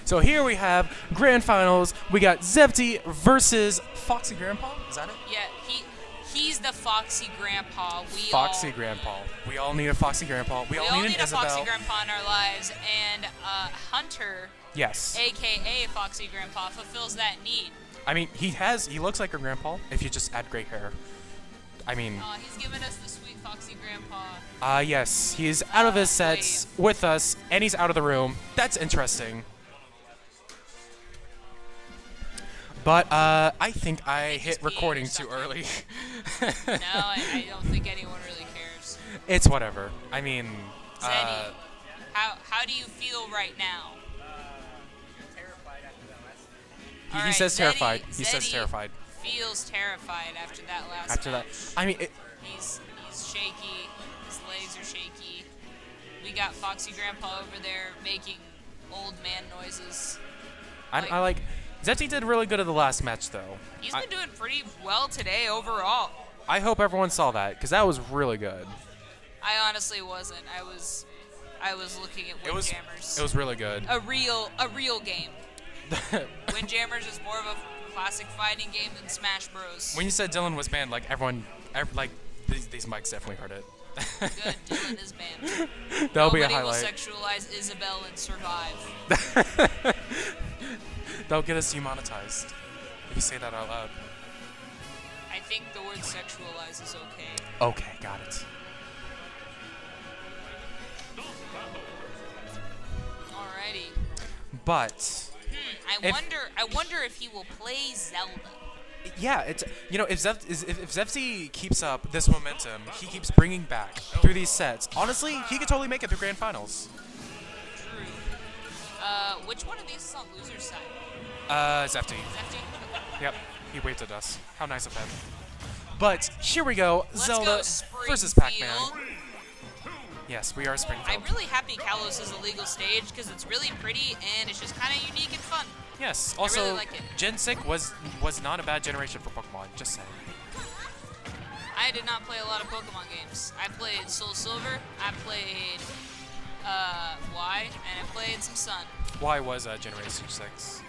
So here we have grand finals. We got Zefty versus Foxy Grandpa. Is that it? Yeah, he's the Foxy Grandpa. Foxy Grandpa. We all need a Foxy Grandpa. We all need an a Isabel. Foxy Grandpa in our lives, and Hunter, Yes. aka Foxy Grandpa, fulfills that need. I mean, he looks like a grandpa if you just add gray hair. I mean, He's giving us the sweet Foxy Grandpa. yes, he's out of his sets with us, and he's out of the room. That's interesting. But I think I hit recording too early. No, I don't think anyone really cares. It's whatever. I mean, Zeddy, how do you feel right now? he says terrified. He says terrified. Feels terrified after that last After that, match. I mean, He's shaky. His legs are shaky. We got Foxy Grandpa over there making old man noises. I like. Zefty did really good at the last match, though. He's been doing pretty well today overall. I hope everyone saw that because that was really good. I honestly wasn't. I was looking at Windjammers. It was really good. A real game. Windjammers is more of a classic fighting game than Smash Bros. When you said Dylan was banned, like these mics definitely heard it. Good, Dylan is banned. That'll be a Nobody highlight. will sexualize Isabel and survive. That'll get us demonetized if you say that out loud. I think the word sexualize is okay. Okay, got it. Alrighty. But I wonder if he will play Zelda. yeah, it's if Zefty keeps up this momentum, he keeps bringing back through these sets. Honestly, he could totally make it through grand finals. True. Which one of these is on loser's side? Zefty. Zefty? Yep, he waved at us. How nice of him. But here we go, Let's Zelda go versus Springfield. Pacman. Yes, we are Springfield. I'm really happy Kalos is a legal stage because it's really pretty and it's just kind of unique and fun. Yes. I Also, really like it. Gen 6 was not a bad generation for Pokemon. Just saying. I did not play a lot of Pokemon games. I played Soul Silver, I played Y, and I played some Sun. Y was Generation 6.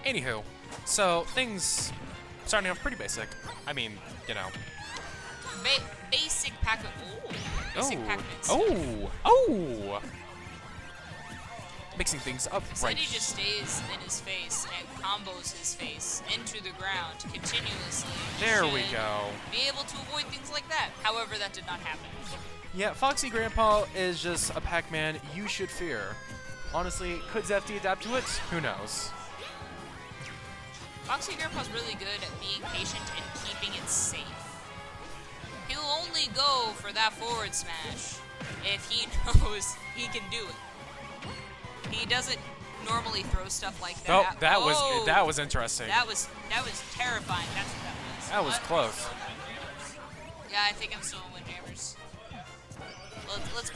Anywho, so things starting off pretty basic. I mean, Basic Pac-Man. Ooh, basic Pac-Man. Oh! Mixing things up right. He just stays in his face and combos his face into the ground continuously. There we go. Be able to avoid things like that. However, that did not happen. Yeah, Foxy Grandpa is just a Pac-Man you should fear. Honestly, could Zefty adapt to it? Who knows? Foxy Grandpa's really good at being patient and keeping it safe. He'll only go for that forward smash if he knows he can do it. He doesn't normally throw stuff like that. Oh, that was interesting. That was terrifying. That's what that was. That was close. Yeah, I think I'm still in Windjammers. Let's.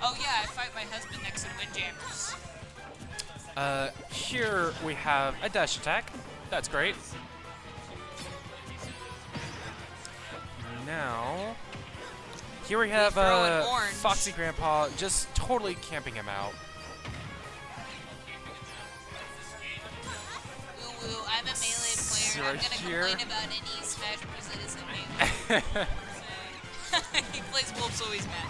Oh yeah, I fight my husband next to Windjammers. Here we have a dash attack. That's great. Now, here we have Foxy Grandpa just totally camping him out. Ooh, I'm a melee player. I'm gonna complain about any Smash Bros. That isn't melee. He plays wolf, so he's mad.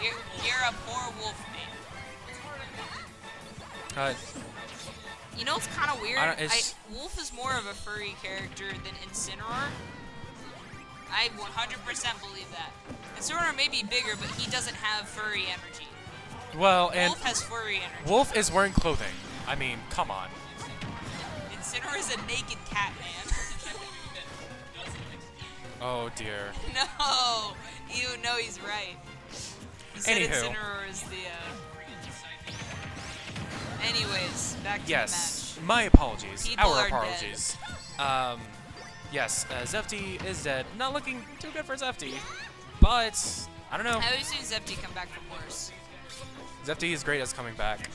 You're a poor wolf, man. You know what's kind of weird? Wolf is more of a furry character than Incineroar. I 100% believe that. Incineroar may be bigger, but he doesn't have furry energy. Well, and Wolf has furry energy. Wolf is wearing clothing. I mean, come on. Incineroar is a naked cat, man. Oh dear. No, you know he's right. He said Anywho. Incineroar is the. Anyways, back to the match. My apologies. People Our are apologies. Yes, Zefty is dead. Not looking too good for Zefty, but I don't know. I always seen Zefty come back from worse. Zefty is great as coming back.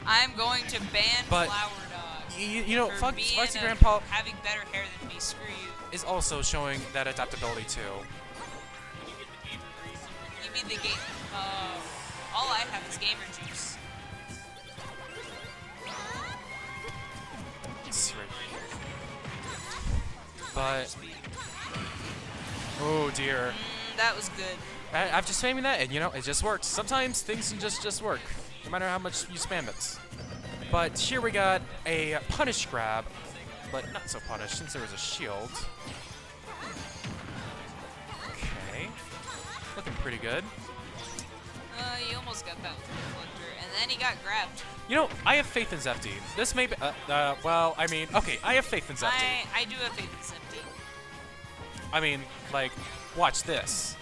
I'm going to ban But, Flower Dog. You know, for being Foxy Grandpa having better hair than me. Screw you. is also showing that adaptability too. You me the game. All I have is gamer juice. It's right here. But oh dear. That was good. I'm just spamming that, and you know, it just works. Sometimes things can just work, no matter how much you spam it. But here we got a punish grab, but not so punished since there was a shield. Okay, looking pretty good. You almost got that with the reflector, and then he got grabbed. You know, I have faith in Zefty. This may be, well, I mean, okay, I have faith in Zefty. I do have faith in Zefty. I mean, like, watch this.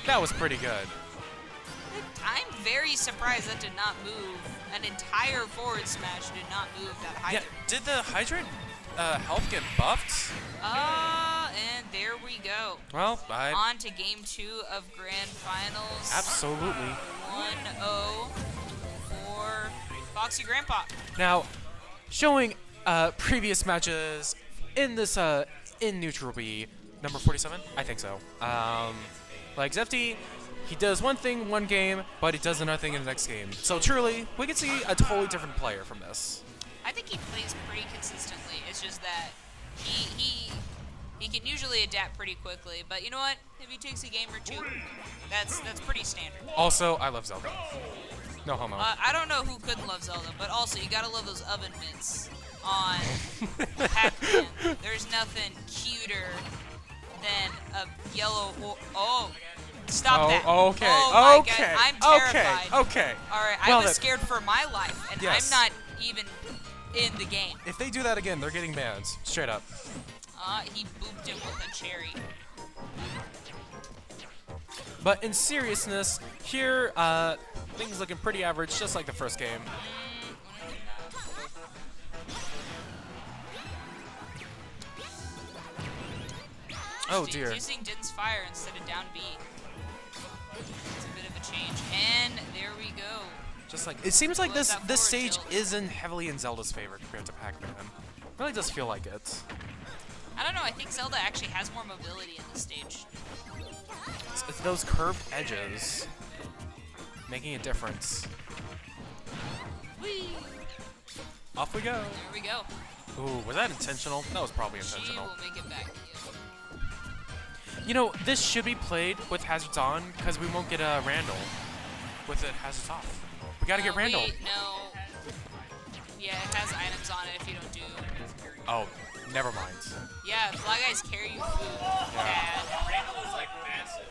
That was pretty good. I'm very surprised that did not move. An entire forward smash did not move that hydrant. Yeah, did the hydrant health get buffed? And there we go. Well, On to game 2 of Grand Finals. absolutely. 1-0 for Foxy Grampa. Now, showing previous matches in this in neutral B, number 47, I think so. Like Zefty, he does one thing one game, but he does another thing in the next game. So truly, we can see a totally different player from this. I think he plays pretty consistently. It's just that he can usually adapt pretty quickly. But you know what? If he takes a game or two, that's pretty standard. Also, I love Zelda. No homo. I don't know who couldn't love Zelda, but also you gotta love those oven mitts on Pacman. There's nothing cuter than a yellow. Stop that! Okay. Oh my okay. God, I'm terrified. Okay. All right, Well, I was then- scared for my life, and Yes. I'm not even in the game. If they do that again, they're getting banned. Straight up. He booped him with a cherry. But in seriousness, here, things looking pretty average, just like the first game. Oh dear. He's using Din's Fire instead of down B. It's a bit of a change, and there we go. Just like it seems like Close this that this forward stage tilt. isn't heavily in Zelda's favor compared to Pacman. Really does feel like it. I don't know. I think Zelda actually has more mobility in this stage. It's those curved edges making a difference. Whee! Off we go. There we go. Ooh, was that intentional? That was probably She intentional. will make it back. You know, this should be played with hazards on because we won't get a Randall with it hazards off. We gotta get Randall. Wait, no. Yeah, it has items on it if you don't do. Oh, never mind. Yeah, Fly Guys carry you food. Bad. Randall is like massive.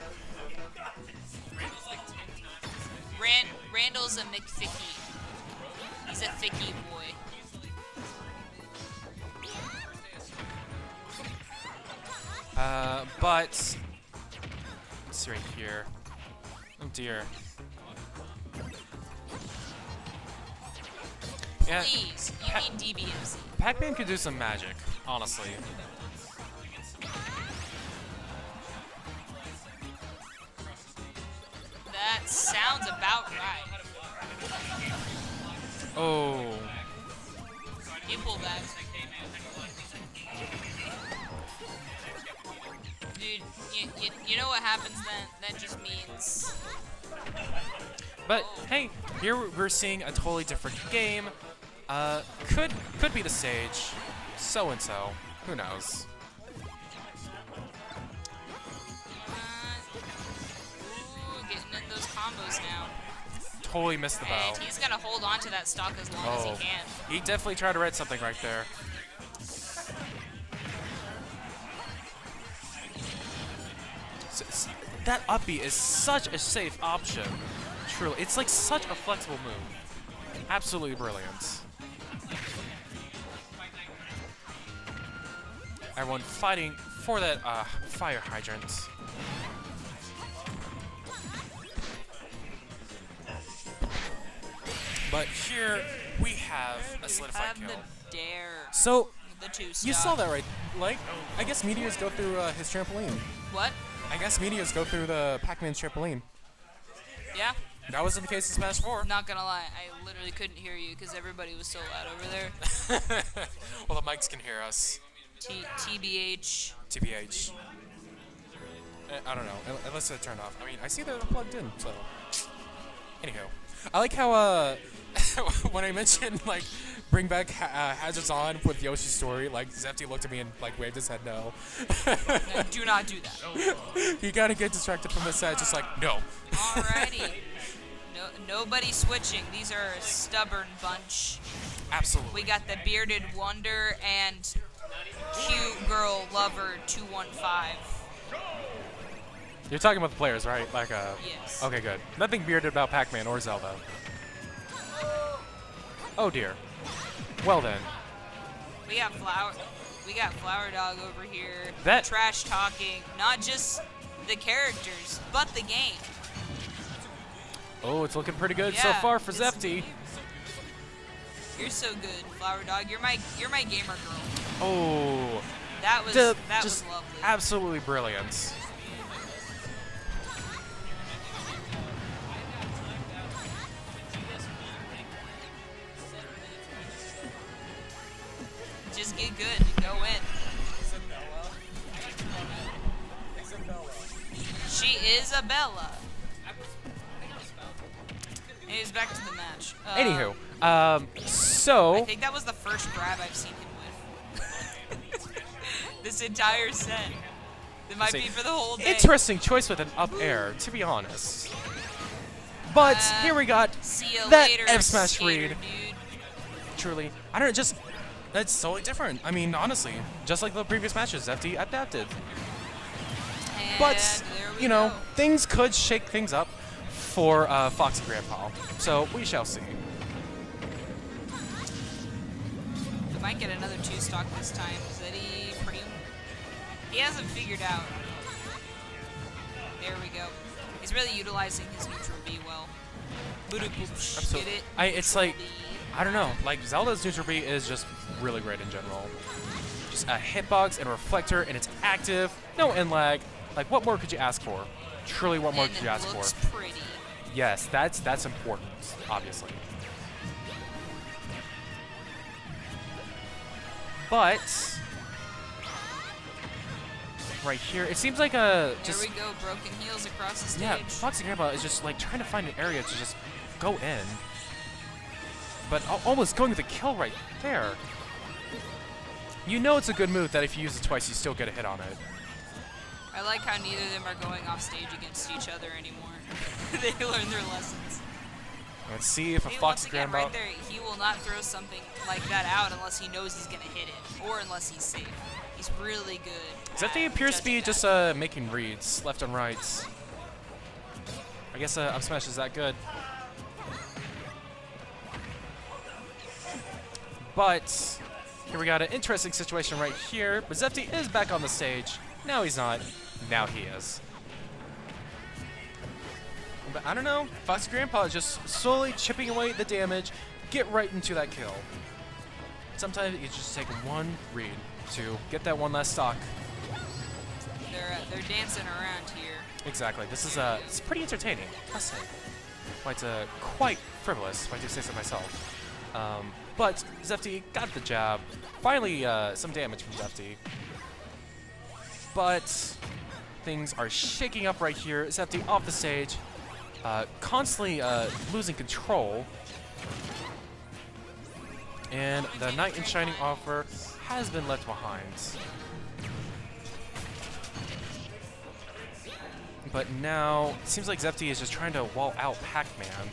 Randall's like 10 times. Randall's a McThicky. He's a thicky boy. But let's see right here. Oh dear. Yeah, Please, you need DBMC. Pacman could do some magic, honestly. That sounds about right. Oh. You pull back. Dude, you know what happens then? That just means... But hey, here we're seeing a totally different game. Could be the stage. So and so. Who knows? Ooh, getting in those combos now. Totally missed the bow. And he's got to hold on to that stock as long as he Oh, can. he definitely tried to write something right there. That up B is such a safe option. Truly, it's like such a flexible move. Absolutely brilliant. Everyone fighting for that fire hydrant. But here we have a solidified Have kill. the dare. So The two you stock. saw that, right? Like, I guess meteors go through his trampoline. What? I guess meteors go through the Pac-Man's trampoline. Yeah? That wasn't the case in Smash 4. Not gonna lie, I literally couldn't hear you because everybody was so loud over there. Well, the mics can hear us. TBH. TBH. I don't know, unless it's turned off. I mean, I see that it's plugged in, so. Anyhow, I like how when I mentioned like bring back Hazards On with Yoshi's story, like Zefty looked at me and like waved his head no. No, do not do that. You gotta get distracted from the set, just like no. Alrighty. Nobody switching. These are a stubborn bunch. Absolutely. We got the Bearded Wonder and Cute Girl Lover 215. You're talking about the players, right? Like Yes. Okay, good. Nothing bearded about Pacman or Zelda. Oh dear. Well then. We got Flower Dog over here. That- trash talking not just the characters, but the game. Oh, it's looking pretty good so Yeah, far for it's- Zefty. You're so good, Flower Dog. You're my gamer girl. Oh, That was just lovely. absolutely brilliant. Just get good and go in. She is a Bella. Anyways, back to the match. Anywho, I so think that was the first grab I've seen him with. This entire set. It might be for the whole day. interesting choice with an up air, to be honest. But here we got See you that later, F smash skater read. dude. Truly, I don't know, just that's totally different. I mean, honestly, just like the previous matches, Zefty adapted. And But there we you know, go. things could shake things up for Foxy Grampa. So we shall see. We might get another 2-stock this time. Is that he hasn't figured out. There we go. He's really utilizing his neutral B well. Absolutely. Get it? It's like, B. I don't know, like Zelda's neutral B is just really great in general. Just a hitbox and a reflector, and it's active, no end lag. Like, what more could you ask for? Truly, what more And could you it ask looks for? pretty. Yes, that's important, obviously. But right here, it seems like There we go, broken heels across the stage. yeah, Foxy Grandpa is just like trying to find an area to just go in. But almost going to the kill right there. You know it's a good move that if you use it twice, you still get a hit on it. I like how neither of them are going off stage against each other anymore. They learned their lessons. Let's see if a Hey, Foxy once again, Grandpa... right there, he will not throw something like that out unless he knows he's going to hit it, or unless he's safe. He's really good. Zefty at appears to be judging just that. making reads left and right. I guess up smash is that good. But here we got an interesting situation right here. But Zefty is back on the stage. Now he's not. Now he is. But I don't know. Foxy Grandpa is just slowly chipping away the damage. Get right into that kill. Sometimes you just take one read to get that one last stock. They're dancing around here. Exactly. This is it's pretty entertaining. I must say. Quite frivolous, if I do say so myself. But Zefty got the job. Finally, some damage from Zefty. But things are shaking up right here. Zefty off the stage, constantly losing control. And the Knight in Shining offer has been left behind. But now, it seems like Zefty is just trying to wall out Pacman.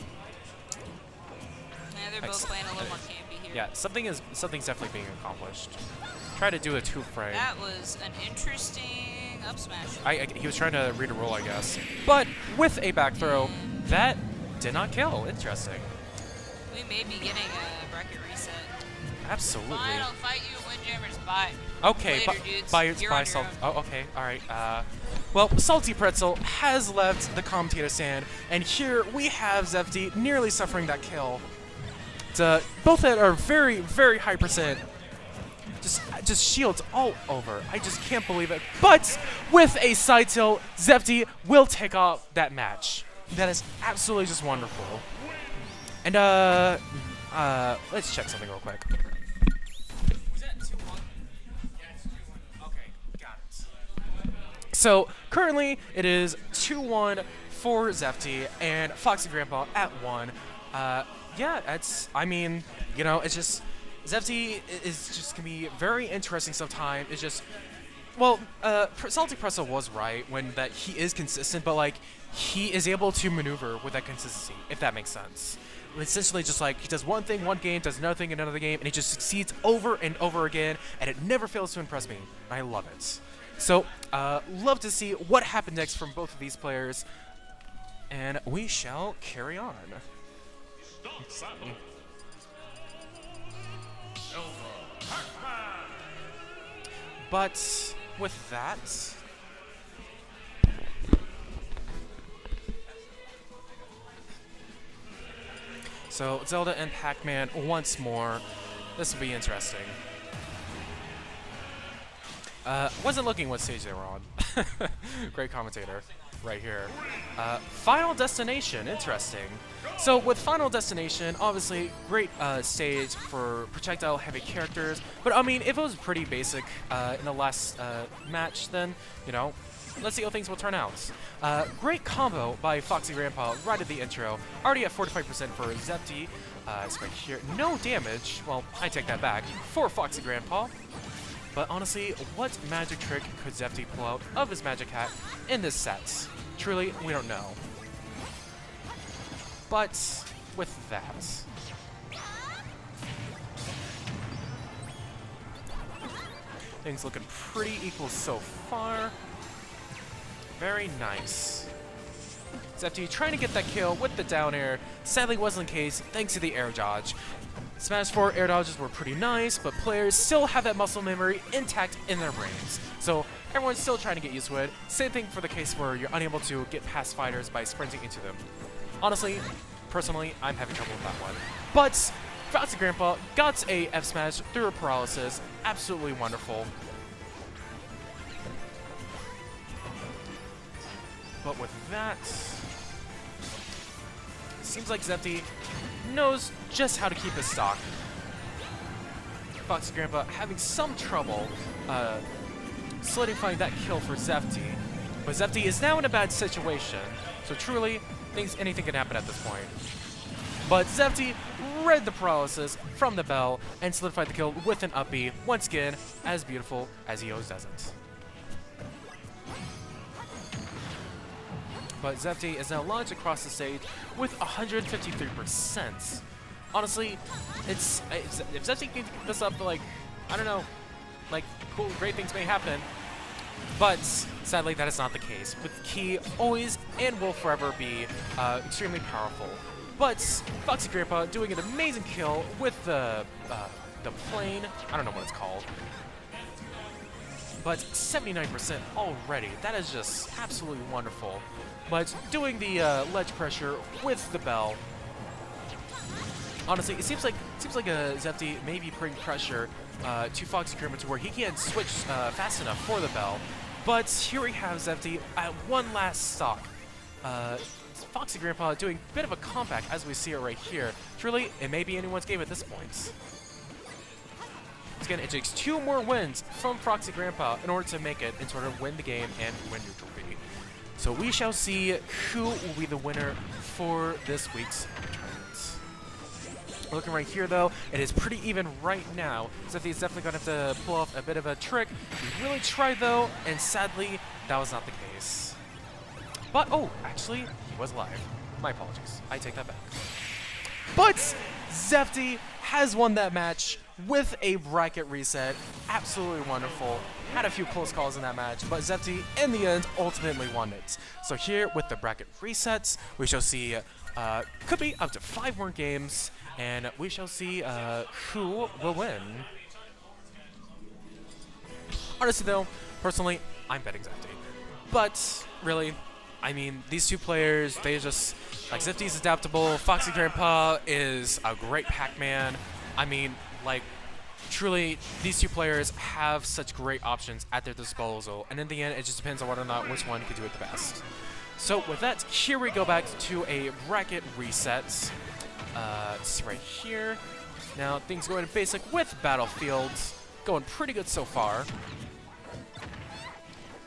Yeah, they're both playing a little more campy here. Yeah, something's definitely being accomplished. Try to do a 2-frame. That was an interesting up smash. He was trying to read a roll, I guess. But with a back throw, that did not kill. Interesting. We may be getting a bracket reset. Absolutely. Fine, I'll fight you, Windjammers. Bye. Okay, Later, dudes. by You're on your Salt. own. Oh, okay, all right. Well, Salty Pretzel has left the commentator stand, and here we have Zefty nearly suffering that kill. Both that are very, very high percent. Just shields all over. I just can't believe it. But with a side tilt, Zefty will take off that match. That is absolutely just wonderful. And let's check something real quick. Was that 2-1? Yeah, it's 2-1. Okay, got it. So currently it is 2-1 for Zefty and Foxy Grampa at 1. Yeah, I mean, you know, it's just, Zefty is just going to be very interesting sometime. It's just, well, Salty Presso was right when that he is consistent, but like, he is able to maneuver with that consistency, if that makes sense. Essentially just like, he does one thing one game, does another thing another game, and he just succeeds over and over again, and it never fails to impress me. I love it. So, love to see what happened next from both of these players, and we shall carry on. But with that, so Zelda and Pacman once more. This will be interesting. Wasn't looking what stage they were on. Great commentator right here. Final Destination, interesting. So with Final Destination, obviously great stage for projectile heavy characters, but I mean, if it was pretty basic in the last match, then, you know, let's see how things will turn out. Great combo by Foxy Grampa right at the intro, already at 45% for Zefty. It's right here, no damage, well, I take that back, for Foxy Grampa. But honestly, what magic trick could Zefty pull out of his magic hat in this set? Truly, we don't know. But with that, things looking pretty equal so far. Very nice. Zefty trying to get that kill with the down air. Sadly wasn't the case thanks to the air dodge. Smash 4 air dodges were pretty nice, but players still have that muscle memory intact in their brains. So everyone's still trying to get used to it. Same thing for the case where you're unable to get past fighters by sprinting into them. Honestly, personally, I'm having trouble with that one. But Foxy Grampa got a F smash through a paralysis. Absolutely wonderful. But with that, seems like Zefty knows just how to keep his stock. Foxy Grampa having some trouble solidifying that kill for Zefty. But Zefty is now in a bad situation, so truly, anything can happen at this point. But Zefty read the paralysis from the bell and solidified the kill with an up B, once again, as beautiful as he always doesn't. But Zefty is now launched across the stage with 153%. Honestly, if Zefty can keep this up, like, I don't know, like, cool, great things may happen. But sadly, that is not the case. With Key always and will forever be extremely powerful. But Foxy Grampa doing an amazing kill with the plane. I don't know what it's called. But 79% already. That is just absolutely wonderful. But doing the ledge pressure with the bell. Honestly, it seems like Zefty may be putting pressure to Foxy Grampa to where he can't switch fast enough for the bell. But here we have Zefty at one last stock. Foxy Grampa doing a bit of a comeback as we see it right here. Truly, it may be anyone's game at this point. Again, it takes 2 more wins from Foxy Grampa in order to make it, in order to win the game and win neutral B. So we shall see who will be the winner for this week's tournament. Looking right here, though, it is pretty even right now. Zefty is definitely going to have to pull off a bit of a trick. He really tried, though, and sadly, that was not the case. But, oh, actually, he was alive. My apologies. I take that back. But Zefty has won that match with a bracket reset. Absolutely wonderful. Had a few close calls in that match, but Zefty, in the end, ultimately won it. So here, with the bracket resets, we shall see, could be up to 5 more games, and we shall see who will win. Honestly, though, personally, I'm betting Zefty. But, really, I mean, these two players, they just, like, Zefty's adaptable, Foxy Grampa is a great Pacman. I mean, like, truly, these two players have such great options at their disposal, and in the end, it just depends on whether or not which one can do it the best. So with that, here we go back to a bracket reset. See right here. Now, things going basic with Battlefields. Going pretty good so far.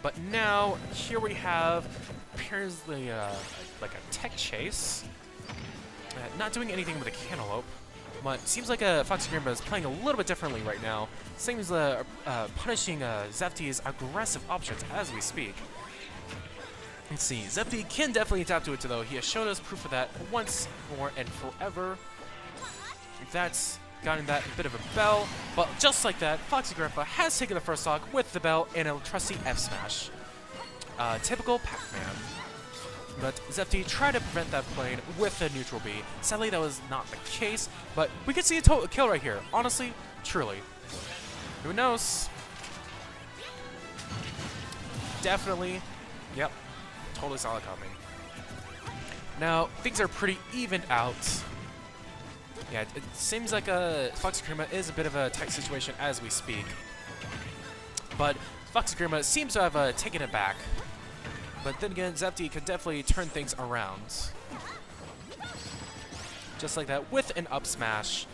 But now, here we have apparently like a tech chase. Not doing anything with a cantaloupe. But seems like Foxy Grampa is playing a little bit differently right now. Seems punishing Zefty's aggressive options as we speak. Let's see, Zefty can definitely adapt to it though. He has shown us proof of that once more and forever. That's gotten that bit of a bell, but just like that, Foxy Grampa has taken the first stock with the bell and a trusty F smash. Typical Pacman. But Zefty tried to prevent that plane with a neutral B. Sadly, that was not the case, but we could see a total kill right here. Honestly, truly. Who knows? Definitely. Yep. Totally saw it coming. Now, things are pretty evened out. Yeah, it seems like Foxy Grampa is a bit of a tight situation as we speak. But Foxy Grampa seems to have taken it back. But then again, Zefty can definitely turn things around. Just like that, with an up smash,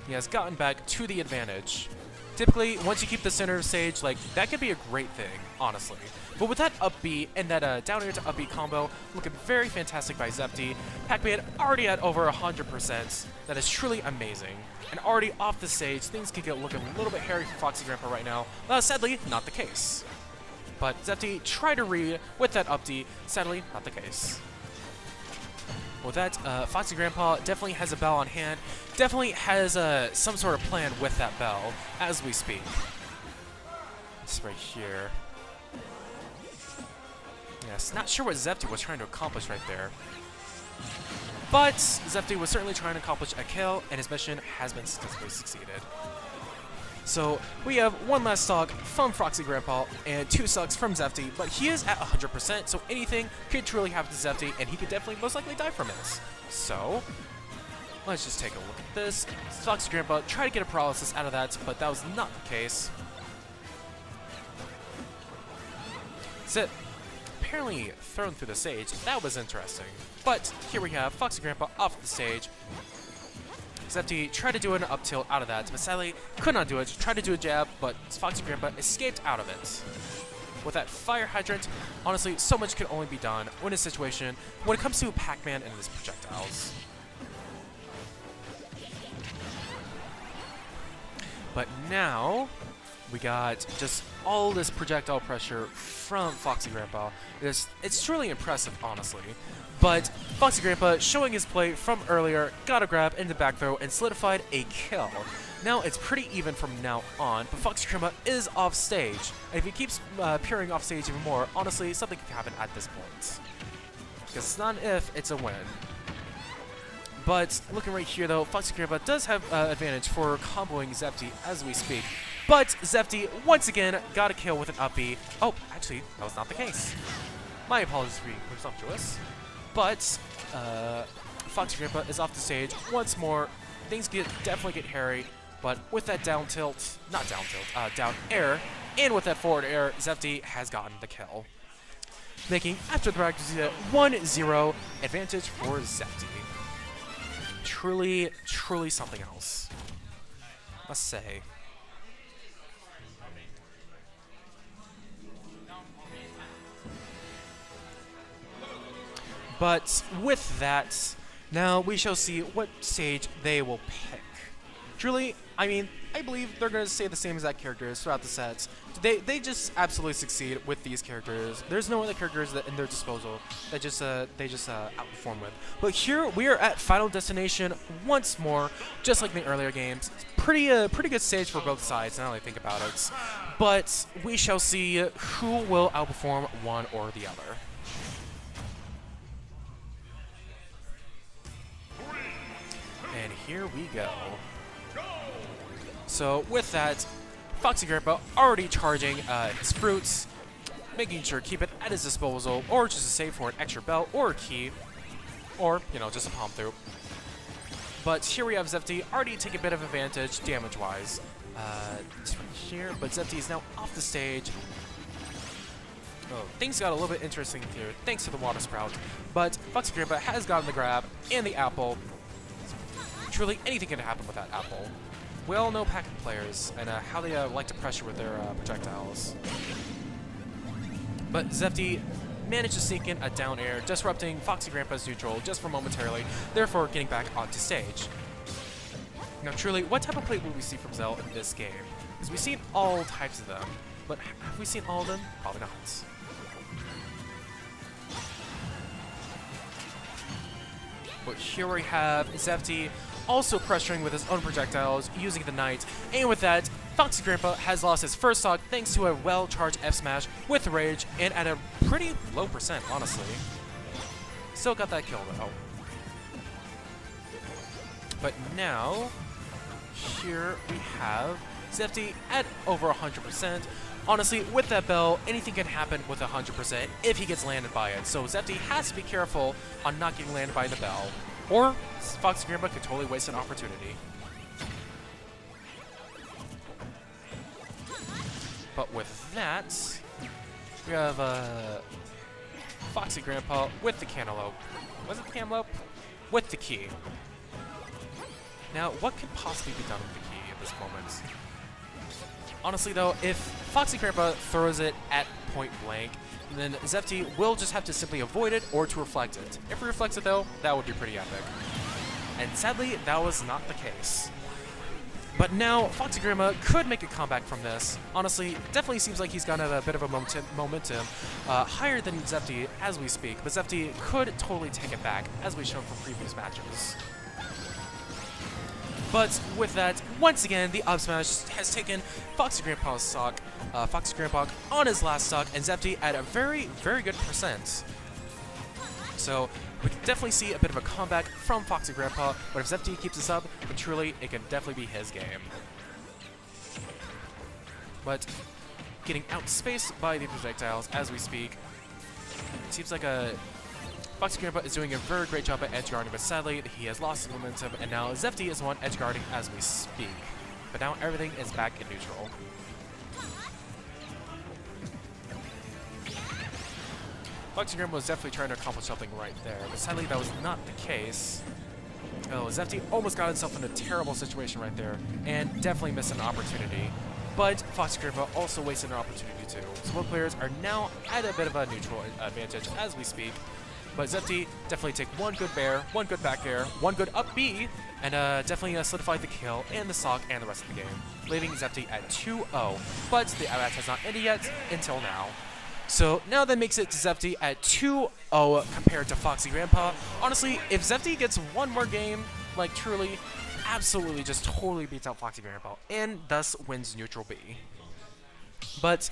he has gotten back to the advantage. Typically, once you keep the center of stage, like, that could be a great thing, honestly. But with that up B and that down air to up B combo, looking very fantastic by Zefty. Pacman already at over 100%. That is truly amazing. And already off the stage, things can get looking a little bit hairy for Foxy Grampa right now. Sadly, not the case. But Zefty tried to read with that up D. Sadly, not the case. With that, Foxy Grampa definitely has a bell on hand. Definitely has some sort of plan with that bell as we speak. It's right here. Yes, not sure what Zefty was trying to accomplish right there. But Zefty was certainly trying to accomplish a kill, and his mission has been successfully succeeded. So we have one last stock from Foxy Grampa and 2 stocks from Zefty, but he is at 100%, so anything could truly happen to Zefty, and he could definitely most likely die from it. So let's just take a look at this. Foxy Grampa tried to get a paralysis out of that, but that was not the case. That's it. Apparently thrown through the stage. That was interesting. But here we have Foxy Grampa off the stage. Zefty tried to do an up tilt out of that, but sadly could not do it. Tried to do a jab, but Foxy Grampa escaped out of it. With that fire hydrant, honestly, so much can only be done in a situation when it comes to Pacman and his projectiles. But now, we got just all this projectile pressure from Foxy Grampa. It's truly impressive, honestly. But Foxy Grampa, showing his play from earlier, got a grab into back throw and solidified a kill. Now it's pretty even from now on, but Foxy Grampa is off stage. And if he keeps peering off stage even more, honestly, something could happen at this point. Because it's not an if, it's a when. But looking right here, though, Foxy Grampa does have advantage for comboing Zefty as we speak. But Zefty, once again, got a kill with an up B. Oh, actually, that was not the case. My apologies for being presumptuous. But Foxy Grampa is off the stage once more. Things definitely get hairy. But with that down tilt, not down tilt, down air, and with that forward air, Zefty has gotten the kill. Making, after the practice, 1-0 advantage for Zefty. Truly, truly something else, must say. But with that, now we shall see what stage they will pick. Truly, I mean, I believe they're going to stay the same exact characters throughout the sets. They just absolutely succeed with these characters. There's no other characters that in their disposal that they just outperform with. But here we are at Final Destination once more, just like in the earlier games. Pretty good stage for both sides now that I think about it. But we shall see who will outperform one or the other. And here we go. So with that, Foxy Grampa already charging his fruits, making sure to keep it at his disposal, or just to save for an extra bell or a key, or, you know, just a palm through. But here we have Zefty already taking a bit of advantage damage-wise. It's right here, but Zefty is now off the stage. Oh, things got a little bit interesting here, thanks to the water sprout. But Foxy Grampa has gotten the grab and the apple. Truly, anything can happen with that apple. We all know Pacman players and how they like to pressure with their projectiles. But Zefty managed to sneak in a down air, disrupting Foxy Grampa's neutral just for momentarily, therefore getting back onto stage. Now truly, what type of play will we see from Zell in this game? Because we've seen all types of them, but have we seen all of them? Probably not. But here we have Zefty also pressuring with his own projectiles, using the Knight, and with that, Foxy Grampa has lost his first stock thanks to a well-charged F smash with Rage, and at a pretty low percent, honestly. Still got that kill though. But now, here we have Zefty at over 100%. Honestly, with that bell, anything can happen with 100% if he gets landed by it. So Zefty has to be careful on not getting landed by the bell, or Foxy Grampa could totally waste an opportunity. But with that, we have Foxy Grampa with the cantaloupe. Was it the cantaloupe? With the key. Now, what could possibly be done with the key at this moment? Honestly though, if Foxy Grampa throws it at point blank, then Zefty will just have to simply avoid it or to reflect it. If he reflects it though, that would be pretty epic. And sadly, that was not the case. But now, Foxy Grampa could make a comeback from this. Honestly, definitely seems like he's got a bit of a momentum higher than Zefty as we speak, but Zefty could totally take it back, as we've shown from previous matches. But with that, once again, the up smash has taken Foxy Grampa's stock, Foxy Grampa on his last stock, and Zefty at a very, very good percent. So we can definitely see a bit of a comeback from Foxy Grampa, but if Zefty keeps this up, then truly it can definitely be his game. But getting outspaced by the projectiles as we speak, it seems like Foxy Grampa is doing a very great job at edge guarding, but sadly he has lost his momentum, and now Zefty is the one edge guarding as we speak. But now everything is back in neutral. Foxy Grampa was definitely trying to accomplish something right there, but sadly that was not the case. Oh, Zefty almost got himself in a terrible situation right there, and definitely missed an opportunity. But Foxy Grampa also wasted an opportunity too. So both players are now at a bit of a neutral advantage as we speak. But Zefty definitely take one good bair, one good back air, one good up B, and definitely solidified the kill and the stock and the rest of the game, leaving Zefty at 2-0. But the match has not ended yet until now. So now that makes it to Zefty at 2-0 compared to Foxy Grampa. Honestly, if Zefty gets one more game, like truly, absolutely just totally beats out Foxy Grampa, and thus wins neutral B. But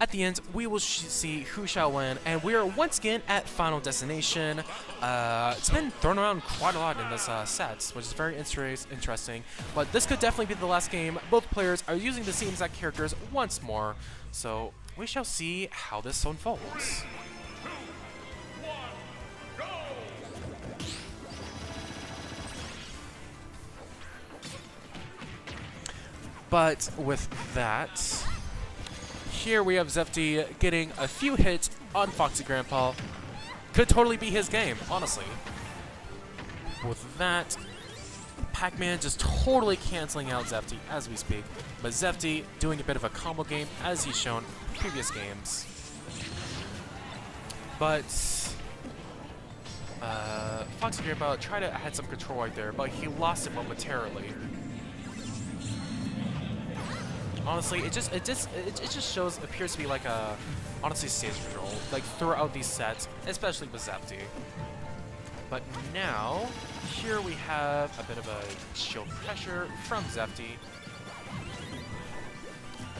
at the end, we will see who shall win, and we are once again at Final Destination. It's been thrown around quite a lot in this set, which is very interesting, but this could definitely be the last game. Both players are using the same exact characters once more, so we shall see how this unfolds. But with that, here we have Zefty getting a few hits on Foxy Grampa. Could totally be his game, honestly. With that, Pacman just totally canceling out Zefty as we speak. But Zefty doing a bit of a combo game as he's shown in previous games. But Foxy Grampa tried to have some control right there, but he lost it momentarily. Honestly, it just appears to be like a honestly stage control, like throughout these sets, especially with Zefty. But now, here we have a bit of a shield pressure from Zefty.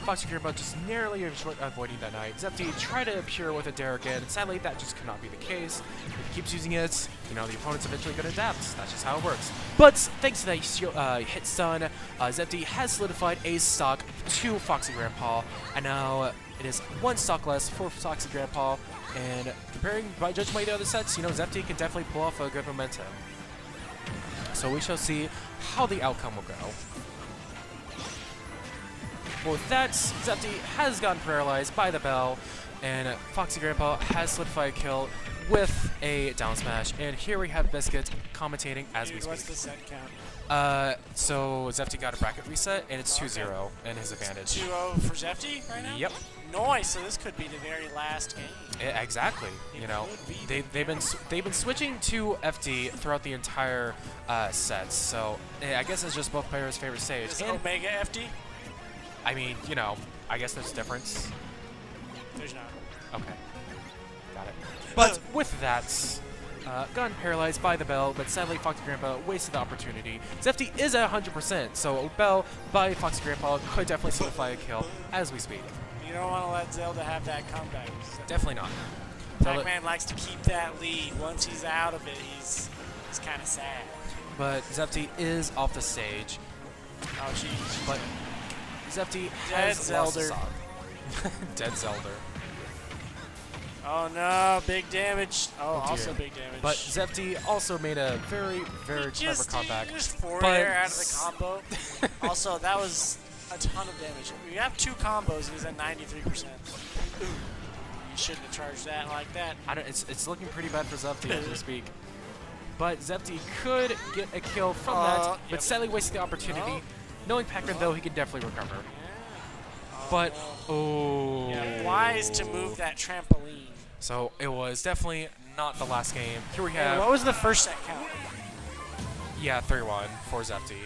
Foxy Grampa just narrowly avoiding that Knight. Zefty tried to appear with a dare again. Sadly, that just could not be the case. If he keeps using it, you know, the opponent's eventually going to adapt. That's just how it works. But thanks to that hit stun, Zefty has solidified a stock to Foxy Grampa, and now it is one stock less for Foxy Grampa. And comparing by judging by the other sets, you know, Zefty can definitely pull off a good momentum. So we shall see how the outcome will go. Well, with that, Zefty has gotten paralyzed by the bell, and Foxy Grampa has solidified a kill with a down smash, and here we have Biscuit commentating as we Dude, speak. what's the set count? So Zefty got a bracket reset, and it's 2-0 in his advantage. 2-0 for Zefty right now? Yep. Nice, so this could be the very last game. Exactly. You know, they've been switching to FD throughout the entire sets. So I guess it's just both players' favorite stage. Is And, Omega FD? I mean, you know, I guess there's a difference. There's not. Okay. Got it. But with that, gotten paralyzed by the bell, but sadly Foxy Grampa wasted the opportunity. Zefty is at 100%, so a bell by Foxy Grampa could definitely solidify a kill as we speak. You don't want to let Zelda have that comeback. Definitely not. Zelda, Pacman likes to keep that lead. Once he's out of it, he's kind of sad. but Zefty is off the stage. Oh, jeez. But Zefty Dead has lost the Zelda. song. Dead Zelda. Oh no, big damage. Oh, dear. also big damage. But Zefty also made a very, very clever comeback. He just forward But- air out of the combo. Also, that was a ton of damage. We have 2 combos and he's at 93%. Ooh. You shouldn't have charged that like that. It's looking pretty bad for Zefty as we speak. But Zefty could get a kill from that, but yep. sadly wasted the opportunity. Oh. Knowing Pacman, though, he can definitely recover. Yeah. But, oh. Yeah, wise to move that trampoline. So it was definitely not the last game. Here we Hey, have, what was the first set count? yeah, 3-1 for Zefty.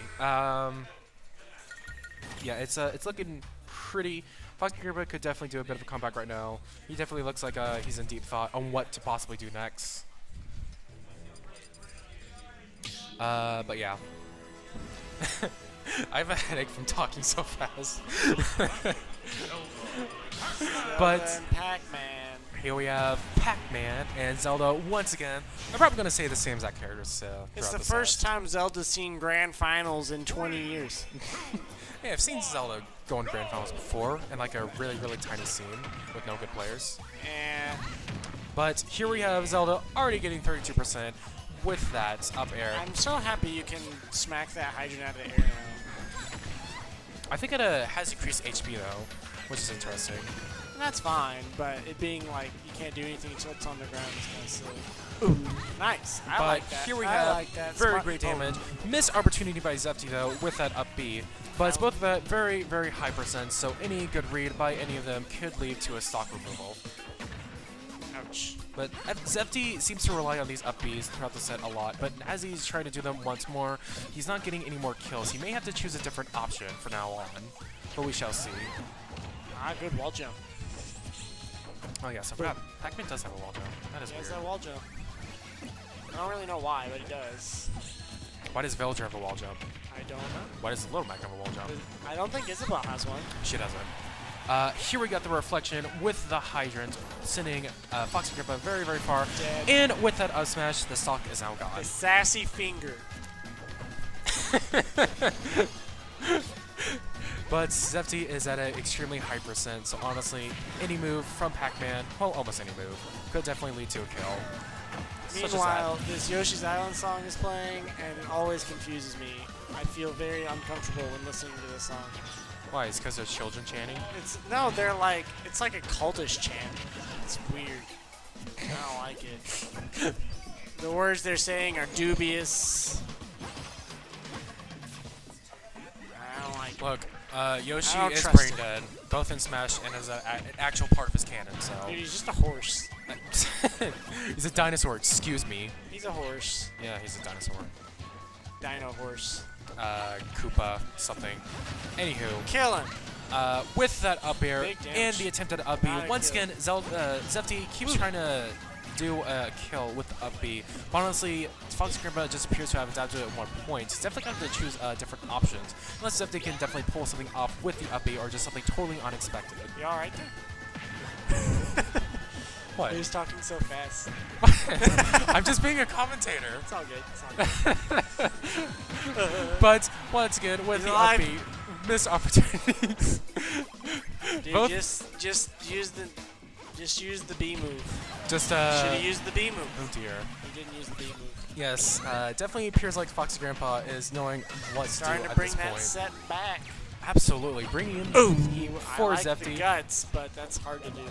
Yeah, it's looking pretty. Foxy Grampa could definitely do a bit of a comeback right now. He definitely looks like he's in deep thought on what to possibly do next. But yeah. I have a headache from talking so fast. But Zelda and Pacman. here we have Pacman and Zelda once again. I'm probably going to say the same exact characters It's throughout the first set. time Zelda's seen grand finals in 20 years. Hey, I've seen Zelda go in grand finals before in like a really, really tiny scene with no good players. And But here we have Zelda already getting 32% with that up air. I'm so happy you can smack that hydrant out of the air now. I think it has increased HP though, which is interesting. And that's fine, but it being like you can't do anything until it's on the ground is kind of silly. Ooh, nice. I But like that. here we I have like that. very Smart- great oh. damage. Missed opportunity by Zefty though with that up B. But it's both at very, very high percent, so any good read by any of them could lead to a stock removal. Ouch. But Zefty seems to rely on these up Bs throughout the set a lot, but as he's trying to do them once more, he's not getting any more kills. He may have to choose a different option from now on, but we shall see. Ah, good wall jump. Oh yes, I forgot. Pacman does have a wall jump. That is He has weird. that wall jump. I don't really know why, but he does. Why does Villager have a wall jump? I don't know. Why does Little Mac have a wall jump? I don't think Isabel has one. She doesn't. Here we got the reflection with the hydrant, sending Foxy Grampa very, very far. Dead. And with that up smash, the stock is now gone. The sassy finger. But Zefty is at an extremely high percent, so honestly, any move from Pacman, well, almost any move, could definitely lead to a kill. Such as that. Meanwhile, this Yoshi's Island song is playing, and it always confuses me. I feel very uncomfortable when listening to this song. Why? It's because there's children chanting? They're like, it's like a cultish chant. It's weird. I don't like it. The words they're saying are dubious. I don't like it. Look, Yoshi I don't is trust brain him. dead, both in Smash and as an actual part of his canon, so. Dude, he's just a horse. He's a dinosaur, excuse me. He's a horse. Yeah, he's a dinosaur. Dino horse. Koopa, something. Anywho, Kill him. with that up air Big damage. and the attempted up B, Not a once kill. again, Zefty keeps trying to do a kill with the up B. But honestly, Foxy Grampa just appears to have adapted at one point. He's definitely going to have to choose different options. Unless Zefty can definitely pull something off with the up B or just something totally unexpected. You alright there? What? He was talking so fast. I'm just being a commentator. It's all good. It's all good. But once again, with He's the up alive. B, missed opportunities. Dude, Both- just use the B move. Just Should have used the B move. oh dear. He didn't use the B move. Yes, definitely appears like Foxy Grampa is knowing what to do Starting to at bring this that point. set back. Absolutely, bringing in the I for like the Zefty. guts, but that's hard to do.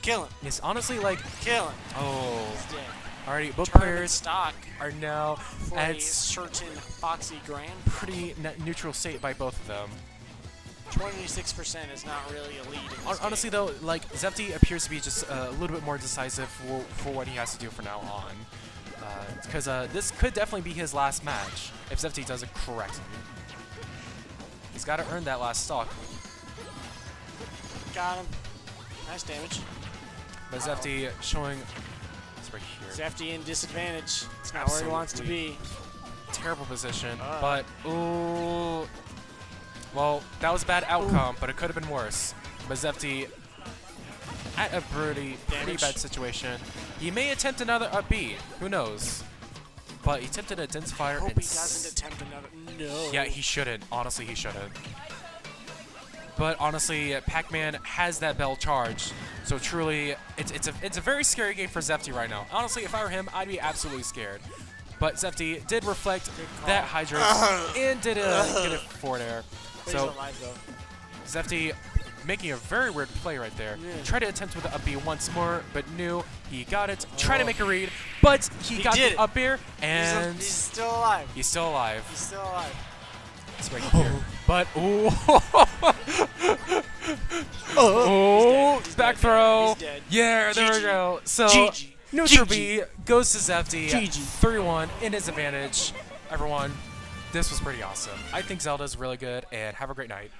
Kill him. It's honestly like, Kill him. oh, He's dead. already both Tournament players stock are now for at a certain Foxy Grampa. pretty neutral state by both of them. 26% is not really a lead. In this Honestly, game. though, like Zefty appears to be just a little bit more decisive for what he has to do from now on, because this could definitely be his last match if Zefty does it correctly. He's got to earn that last stock. Got him. Nice damage. But Zefty showing it's right here. Zefty in disadvantage. It's not where he wants to be. Terrible position, but ooh. Well, that was a bad outcome, but it could have been worse. But Zefty at a pretty bad situation. He may attempt another up B. Who knows? But he attempted a dense fire. Hope and he doesn't attempt another. No. yeah, he shouldn't. Honestly, he shouldn't. But honestly, Pacman has that bell charged. So truly, it's a very scary game for Zefty right now. Honestly, if I were him, I'd be absolutely scared. But Zefty did reflect that Hydra and did get it forward air. So Zefty making a very weird play right there. Tried to attempt with the up B once more, but knew he got it. Tried to make a read, but he got the up air, and he's still alive. he's still alive. He's still alive. It's right here. But ooh, oh, He's back dead. throw. He's dead. Yeah, there we GG. go. So GG. neutral GG. B goes to Zefty. GG. 3-1 in his advantage. Everyone, this was pretty awesome. I think Zelda's really good, and have a great night.